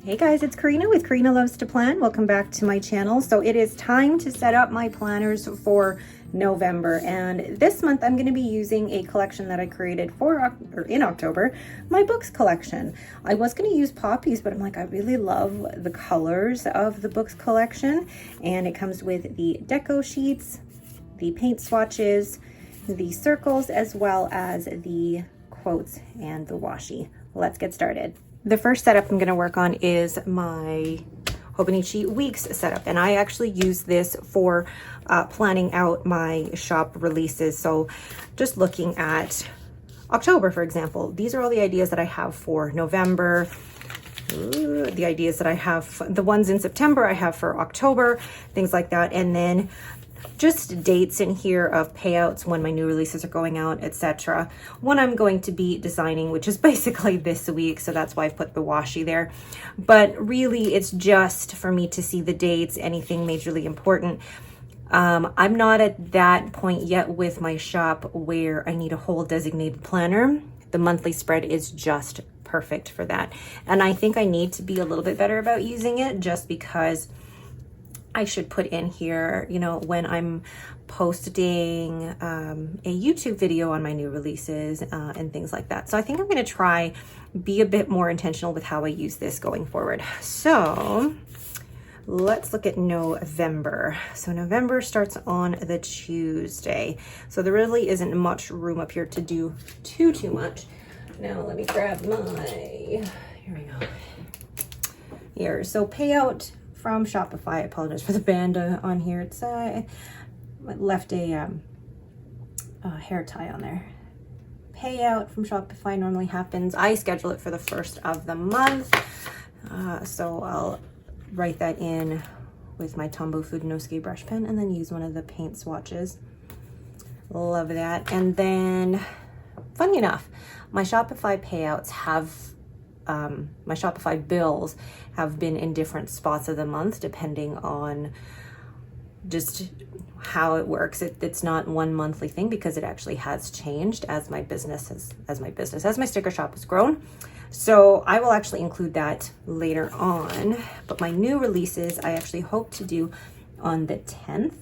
Hey guys, it's Karina with Karina Loves to Plan. Welcome back to my channel. So it is time to set up my planners for November, and this month I'm going to be using a collection that I created in October, my books collection. I was going to use poppies, but I'm like, I really love the colors of the books collection, and it comes with the deco sheets, the paint swatches, the circles, as well as the quotes and the washi. Let's get started. The first setup I'm going to work on is my Hobonichi weeks setup, and I actually use this for planning out my shop releases. So just looking at October, for example, these are all the ideas that I have for November. The ideas that I have, the ones in September I have for October, things like that. And then just dates in here of payouts, when my new releases are going out, etc. When I'm going to be designing, which is basically this week, so that's why I've put the washi there. But really, it's just for me to see the dates, anything majorly important. I'm not at that point yet with my shop where I need a whole designated planner. The monthly spread is just perfect for that. And I think I need to be a little bit better about using it, just because I should put in here, you know, when I'm posting a YouTube video on my new releases and things like that. So I think I'm going to try be a bit more intentional with how I use this going forward. So let's look at November. So November starts on the Tuesday. So there really isn't much room up here to do too much. Now let me grab here we go. Here, so payout from Shopify. I apologize for the band on here. It's left a hair tie on there. Payout from Shopify normally happens, I schedule it for the first of the month. So I'll write that in with my Tombow Hobonochi brush pen and then use one of the paint swatches. Love that. And then, funny enough, my Shopify payouts have my Shopify bills have been in different spots of the month depending on just how it works. It's not one monthly thing because it actually has changed as my sticker shop has grown. So I will actually include that later on. But my new releases I actually hope to do on the 10th.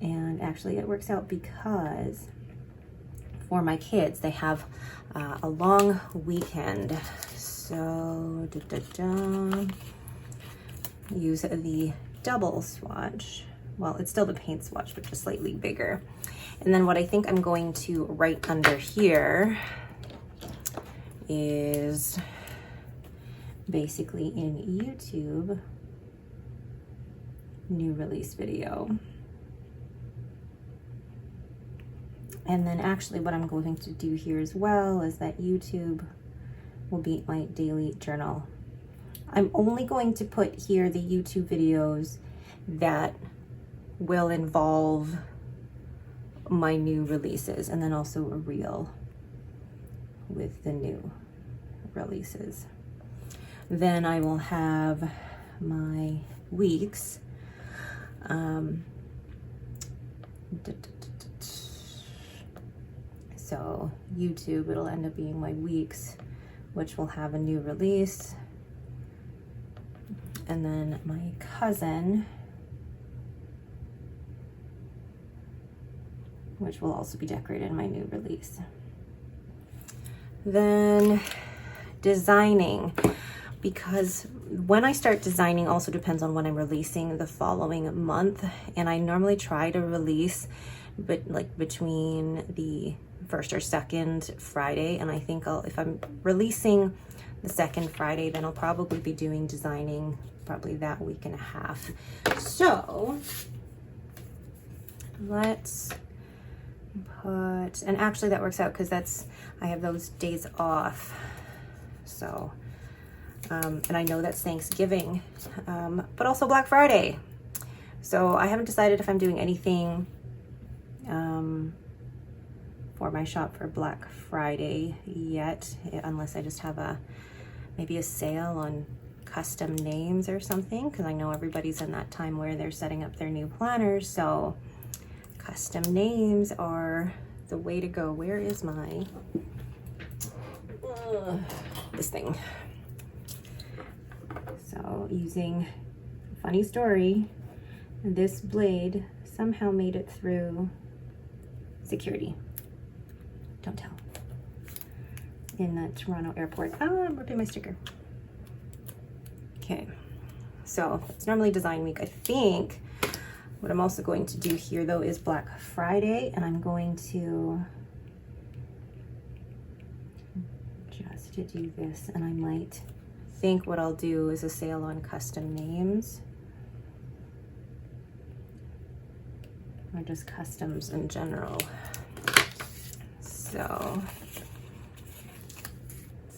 And actually it works out because for my kids, they have a long weekend. So use the double swatch. Well, it's still the paint swatch, but just slightly bigger. And then what I think I'm going to write under here is basically in YouTube, new release video. And then actually what I'm going to do here as well is that YouTube will be my daily journal. I'm only going to put here the YouTube videos that will involve my new releases, and then also a reel with the new releases. Then I will have my weeks. So YouTube, it'll end up being my weeks, which will have a new release. And then my cousin, which will also be decorated in my new release. Then designing, because when I start designing also depends on when I'm releasing the following month. And I normally try to release between the first or second Friday, and I think if I'm releasing the second Friday, then I'll probably be doing designing probably that week and a half. So let's put, and actually that works out because I have those days off. So and I know that's Thanksgiving, but also Black Friday. So I haven't decided if I'm doing anything for my shop for Black Friday yet, unless I just have maybe a sale on custom names or something, because I know everybody's in that time where they're setting up their new planners. So custom names are the way to go. Where is my this thing? So using, funny story, this blade somehow made it through security. Don't tell. In the Toronto airport. Oh, I'm ripping my sticker. Okay, so it's normally design week. I think what I'm also going to do here though is Black Friday, and I'm going to just do this, and I might think what I'll do is a sale on custom names, or just customs in general. So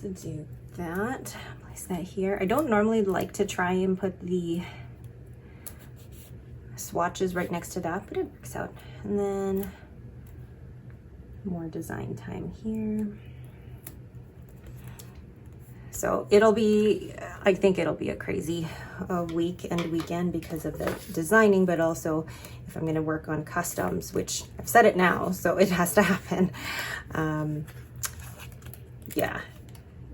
let's do that. Place that here. I don't normally like to try and put the swatches right next to that, but it works out. And then more design time here. So it'll be, I think it'll be a crazy week and weekend because of the designing, but also if I'm going to work on customs, which I've said it now, so it has to happen. Yeah,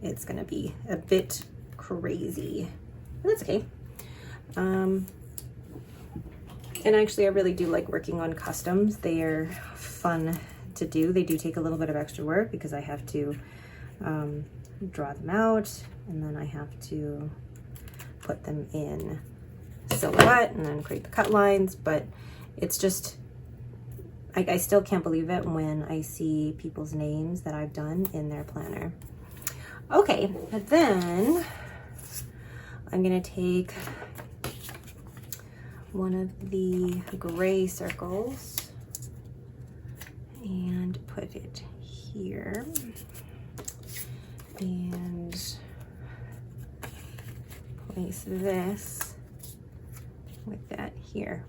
it's going to be a bit crazy, but that's okay. And actually, I really do like working on customs. They're fun to do. They do take a little bit of extra work because I have to draw them out, and then I have to put them in silhouette and then create the cut lines. But it's just, I still can't believe it when I see people's names that I've done in their planner. Okay, but then I'm gonna take one of the gray circles and put it here, and place this with that here.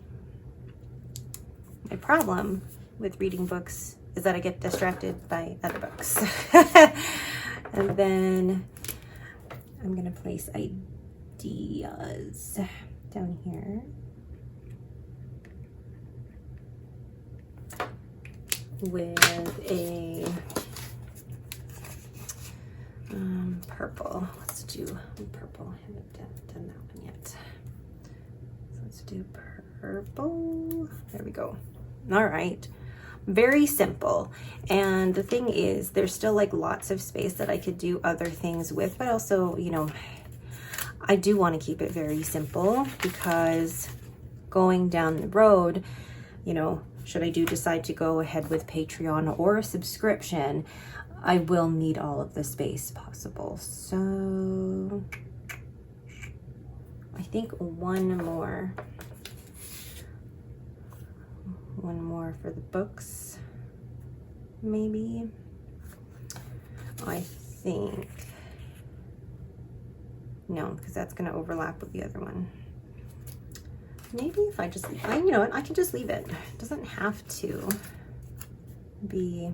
My problem with reading books is that I get distracted by other books. And then I'm gonna place ideas down here. With a purple. Let's do purple. I haven't done that one yet. So let's do purple. There we go. All right. Very simple. And the thing is, there's still like lots of space that I could do other things with, but also, you know, I do want to keep it very simple because going down the road, you know, should I decide to go ahead with Patreon or a subscription, I will need all of the space possible. So I think one more for the books, maybe. I think, no, because that's going to overlap with the other one. Maybe if I just, you know what, I can just leave it. It doesn't have to be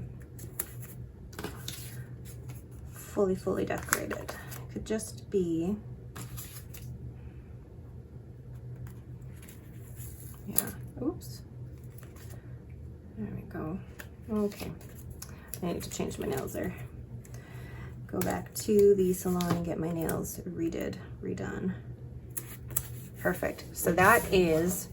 fully decorated. It could just be, yeah, oops. There we go. Okay, I need to change my nails there. Go back to the salon and get my nails redone. Perfect. So that is,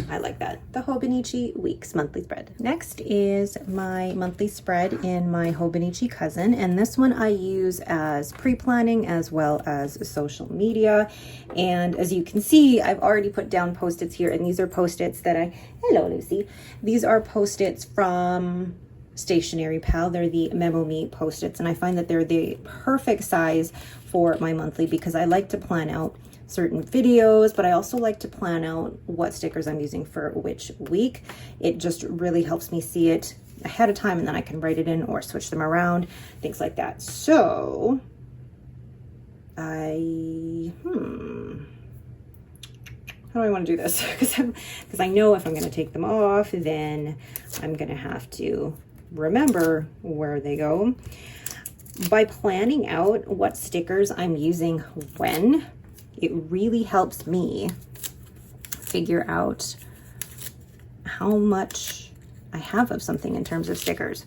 I like that, the Hobonichi Weeks monthly spread. Next is my monthly spread in my Hobonichi Cousin, and this one I use as pre-planning as well as social media. And as you can see, I've already put down post-its here, and these are post-its that hello Lucy, these are post-its from Stationery Pal. They're the Memo Me post-its, and I find that they're the perfect size for my monthly because I like to plan out certain videos, but I also like to plan out what stickers I'm using for which week. It just really helps me see it ahead of time, and then I can write it in or switch them around, things like that. So how do I want to do this? Because I know if I'm going to take them off, then I'm going to have to remember where they go. By planning out what stickers I'm using when, it really helps me figure out how much I have of something in terms of stickers,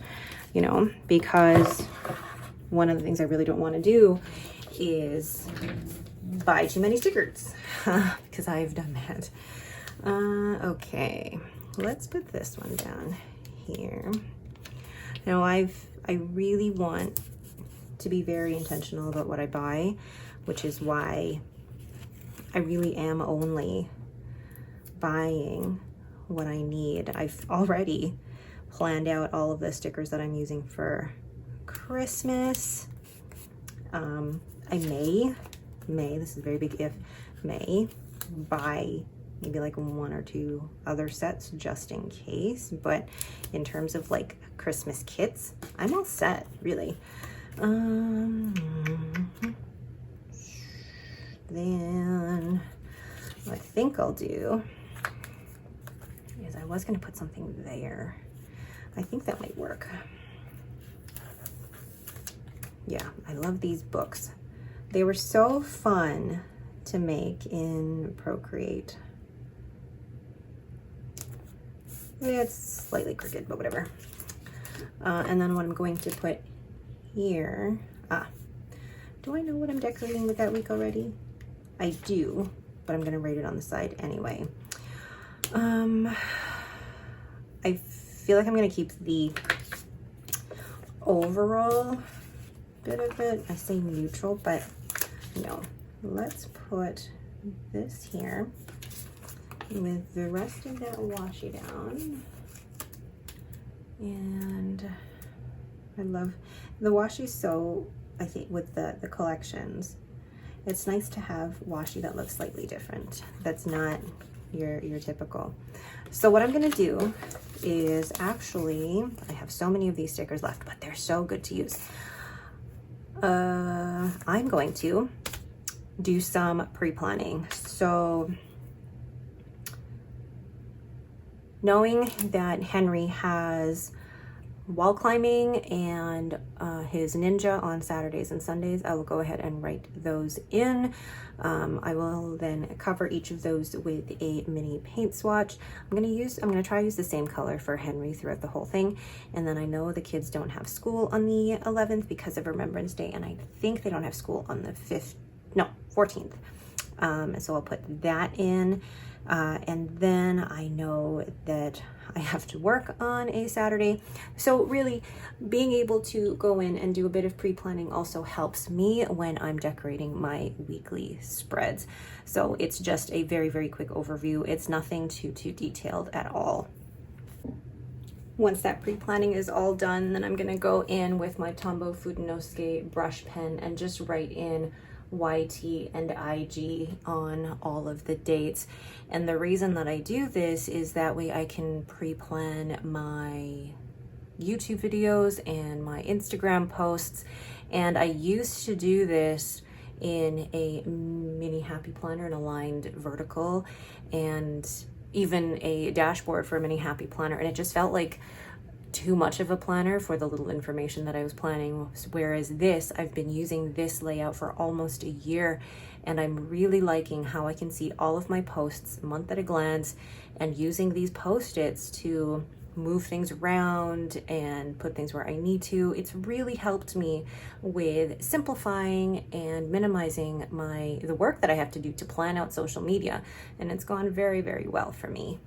you know, because one of the things I really don't want to do is buy too many stickers because I've done that. Okay, let's put this one down here. Now I really want to be very intentional about what I buy, which is why I really am only buying what I need. I've already planned out all of the stickers that I'm using for Christmas. I may, this is a very big if, may buy maybe like 1 or 2 other sets just in case, but in terms of like Christmas kits, I'm all set, really. Then what I think I'll do is I was going to put something there. I think that might work. Yeah, I love these books. They were so fun to make in Procreate. It's slightly crooked, but whatever. And then what I'm going to put here, do I know what I'm decorating with that week already? I do, but I'm gonna write it on the side anyway. I feel like I'm gonna keep the overall bit of it. I say neutral, but no. Let's put this here with the rest of that washi down. And I love the washi, so I think with the collections, it's nice to have washi that looks slightly different. That's not your typical. So what I'm gonna do is actually, I have so many of these stickers left, but they're so good to use. I'm going to do some pre-planning. So knowing that Henry has wall climbing and his ninja on Saturdays and Sundays, I will go ahead and write those in. I will then cover each of those with a mini paint swatch. I'm gonna try to use the same color for Henry throughout the whole thing. And then I know the kids don't have school on the 11th because of Remembrance Day, and I think they don't have school on the 14th. So I'll put that in. And then I know that I have to work on a Saturday. So really being able to go in and do a bit of pre-planning also helps me when I'm decorating my weekly spreads. So it's just a very, very quick overview. It's nothing too detailed at all. Once that pre-planning is all done, then I'm gonna go in with my Tombow Fudenosuke brush pen and just write in YT and IG on all of the dates. And the reason that I do this is that way I can pre-plan my YouTube videos and my Instagram posts. And I used to do this in a mini happy planner, an aligned vertical, and even a dashboard for a mini happy planner. And it just felt like too much of a planner for the little information that I was planning. Whereas this, I've been using this layout for almost a year, and I'm really liking how I can see all of my posts a month at a glance, and using these Post-its to move things around and put things where I need to. It's really helped me with simplifying and minimizing the work that I have to do to plan out social media, and it's gone very, very well for me.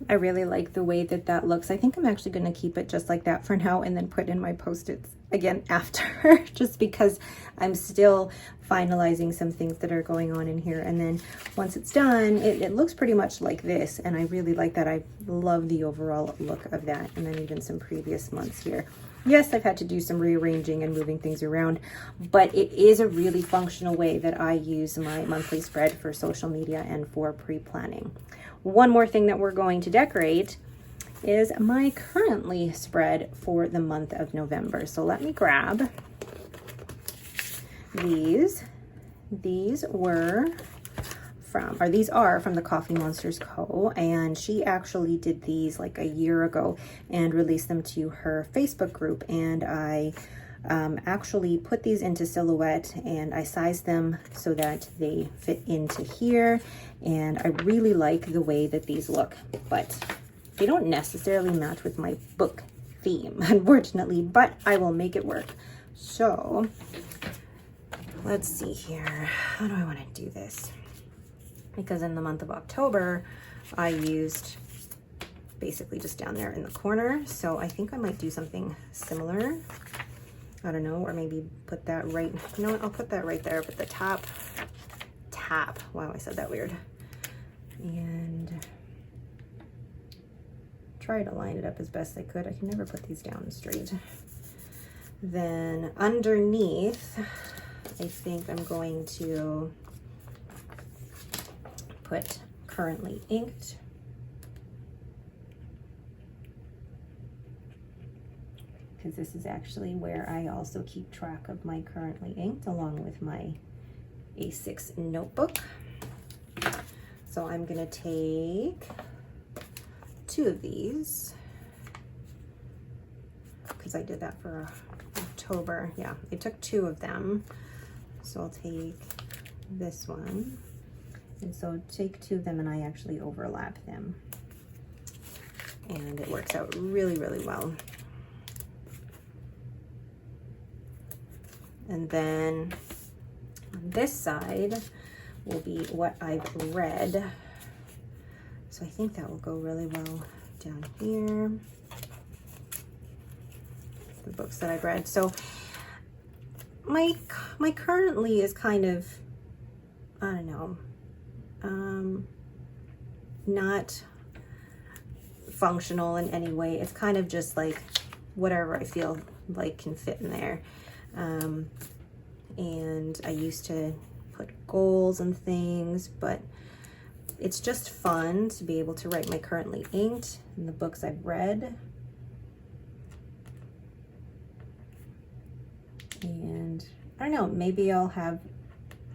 I really like the way that looks. I think I'm actually going to keep it just like that for now and then put in my Post-its again after, just because I'm still finalizing some things that are going on in here. And then once it's done, it looks pretty much like this, and I really like that. I love the overall look of that. And then even some previous months here. Yes, I've had to do some rearranging and moving things around, but it is a really functional way that I use my monthly spread for social media and for pre-planning. One more thing that we're going to decorate is my currently spread for the month of November. So let me grab these. These are from the Coffee Monsters Co. And she actually did these like a year ago and released them to her Facebook group. And I actually put these into silhouette, and I sized them so that they fit into here. And I really like the way that these look, but they don't necessarily match with my book theme, unfortunately, but I will make it work. So let's see here. How do I want to do this? Because in the month of October, I used basically just down there in the corner. So I think I might do something similar. I don't know, or maybe put that right, you know what, I'll put that right there, but the top, wow, I said that weird. And try to line it up as best I could. I can never put these down straight. Then underneath, I think I'm going to put currently inked. Because this is actually where I also keep track of my currently inked along with my A6 notebook. So I'm gonna take 2 of these because I did that for October. Yeah, I took 2 of them. So I'll take this one. And so take 2 of them and I actually overlap them. And it works out really, really well. And then on this side will be what I've read. So I think that will go really well down here. The books that I've read. So my currently is kind of, I don't know, not functional in any way. It's kind of just like whatever I feel like can fit in there. And I used to put goals and things, but it's just fun to be able to write my currently inked in the books I've read. And I don't know, maybe I'll have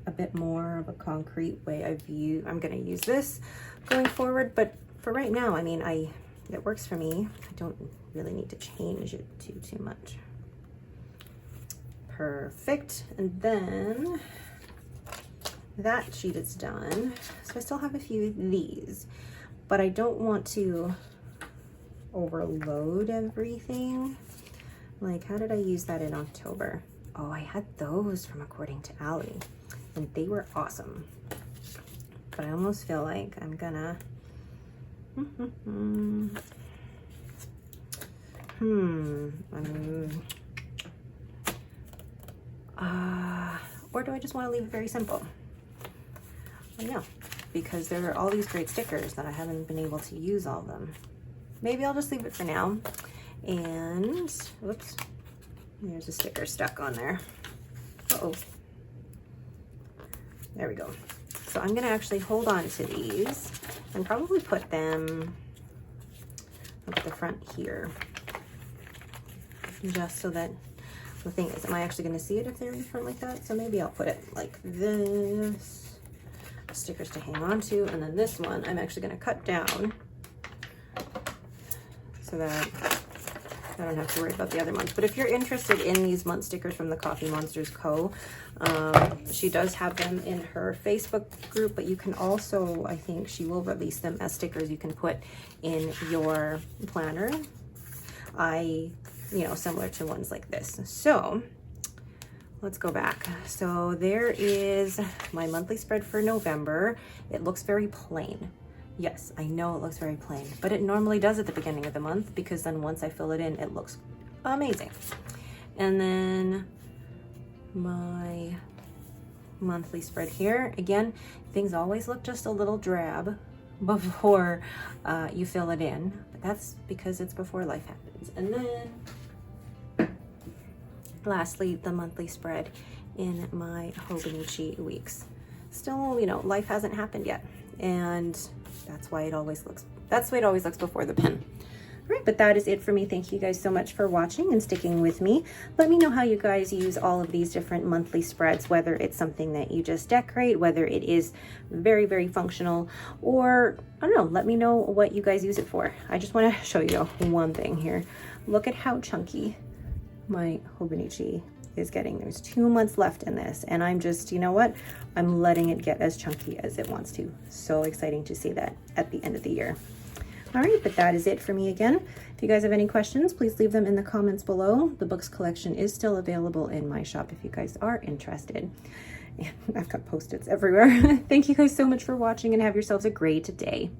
a bit more of a concrete way I'm going to use this going forward, but for right now, I mean, it works for me. I don't really need to change it too much. Perfect. And then that sheet is done. So I still have a few of these, but I don't want to overload everything. Like, how did I use that in October? Oh, I had those from According to Allie, and they were awesome. But I almost feel like I'm gonna, or do I just want to leave it very simple? I don't know, because there are all these great stickers that I haven't been able to use all of them. Maybe I'll just leave it for now. And, whoops, there's a sticker stuck on there. Uh-oh. There we go. So I'm gonna actually hold on to these and probably put them up the front here. Just so that, the thing is, am I actually gonna see it if they're in front like that? So maybe I'll put it like this. Stickers to hang on to, and then this one I'm actually gonna cut down so that I don't have to worry about the other months. But if you're interested in these month stickers from the Coffee Monsters Co., she does have them in her Facebook group, but you can also, I think she will release them as stickers you can put in your planner. Similar to ones like this. So let's go back. So there is my monthly spread for November. It looks very plain. Yes, I know it looks very plain, but it normally does at the beginning of the month, because then once I fill it in, it looks amazing. And then my monthly spread here, again, things always look just a little drab before you fill it in, but that's because it's before life happens. And then lastly, the monthly spread in my Hobonichi weeks. Still, life hasn't happened yet, and that's why it always looks, that's the way it always looks before the pen. All right, but that is it for me. Thank you guys so much for watching and sticking with me. Let me know how you guys use all of these different monthly spreads, whether it's something that you just decorate, whether it is very, very functional, or I don't know, let me know what you guys use it for. I just want to show you one thing here. Look at how chunky my Hobonichi is getting. There's 2 months left in this, and I'm just, you know what? I'm letting it get as chunky as it wants to. So exciting to see that at the end of the year. All right, but that is it for me again. If you guys have any questions, please leave them in the comments below. The books collection is still available in my shop if you guys are interested. I've got Post-its everywhere. Thank you guys so much for watching and have yourselves a great day.